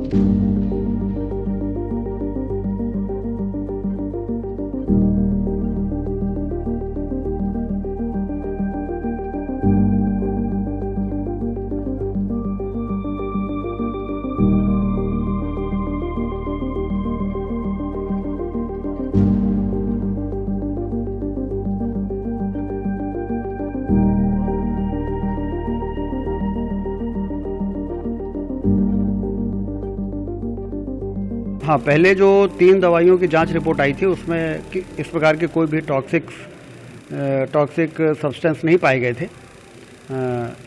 हाँ, पहले जो 3 दवाइयों की जांच रिपोर्ट आई थी उसमें इस प्रकार के कोई भी टॉक्सिक सब्सटेंस नहीं पाए गए थे।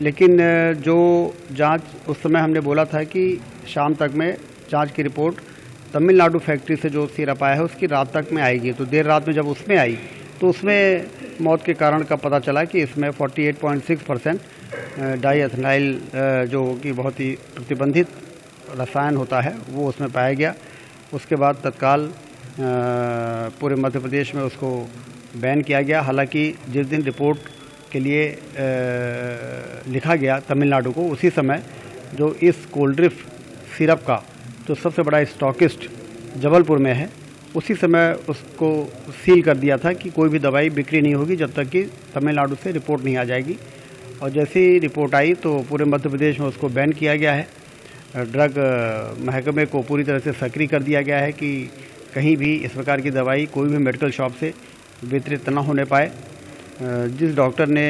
लेकिन जो जांच उस समय हमने बोला था कि शाम तक में जांच की रिपोर्ट तमिलनाडु फैक्ट्री से जो सिरप आया है उसकी रात तक में आएगी। तो देर रात में जब उसमें आई तो उसमें मौत के कारण का पता चला कि इसमें 48.6% डाईएथेनाइल जो कि बहुत ही प्रतिबंधित रसायन होता है वो उसमें पाया गया। उसके बाद तत्काल पूरे मध्य प्रदेश में उसको बैन किया गया। हालांकि जिस दिन रिपोर्ट के लिए लिखा गया तमिलनाडु को, उसी समय जो इस कोल्ड्रिफ सिरप का जो सबसे बड़ा स्टॉकिस्ट जबलपुर में है, उसी समय उसको सील कर दिया था कि कोई भी दवाई बिक्री नहीं होगी जब तक कि तमिलनाडु से रिपोर्ट नहीं आ जाएगी। और जैसे ही रिपोर्ट आई तो पूरे मध्य प्रदेश में उसको बैन किया गया है। ड्रग महकमे को पूरी तरह से सक्रिय कर दिया गया है कि कहीं भी इस प्रकार की दवाई कोई भी मेडिकल शॉप से वितरित न होने पाए। जिस डॉक्टर ने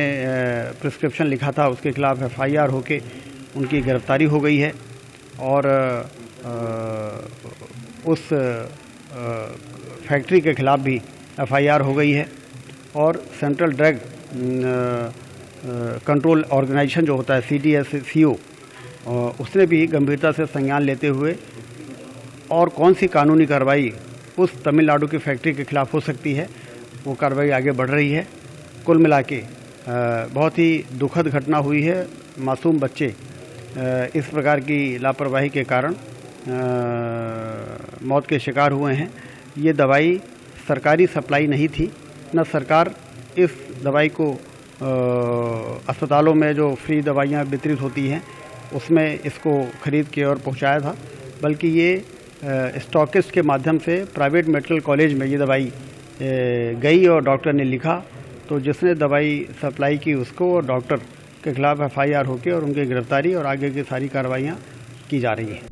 प्रिस्क्रिप्शन लिखा था उसके खिलाफ FIR होके उनकी गिरफ्तारी हो गई है और उस फैक्ट्री के खिलाफ भी FIR हो गई है। और सेंट्रल ड्रग कंट्रोल ऑर्गेनाइजेशन जो होता है CDSCO, उसने भी गंभीरता से संज्ञान लेते हुए और कौन सी कानूनी कार्रवाई उस तमिलनाडु की फैक्ट्री के खिलाफ हो सकती है वो कार्रवाई आगे बढ़ रही है। कुल मिला के बहुत ही दुखद घटना हुई है। मासूम बच्चे इस प्रकार की लापरवाही के कारण मौत के शिकार हुए हैं। ये दवाई सरकारी सप्लाई नहीं थी, न सरकार इस दवाई को अस्पतालों में जो फ्री दवाइयाँ वितरित होती हैं उसमें इसको खरीद के और पहुंचाया था, बल्कि ये स्टॉकिस्ट के माध्यम से प्राइवेट मेडिकल कॉलेज में ये दवाई गई और डॉक्टर ने लिखा। तो जिसने दवाई सप्लाई की उसको और डॉक्टर के खिलाफ FIR होके और उनकी गिरफ्तारी और आगे की सारी कार्रवाइयाँ की जा रही हैं।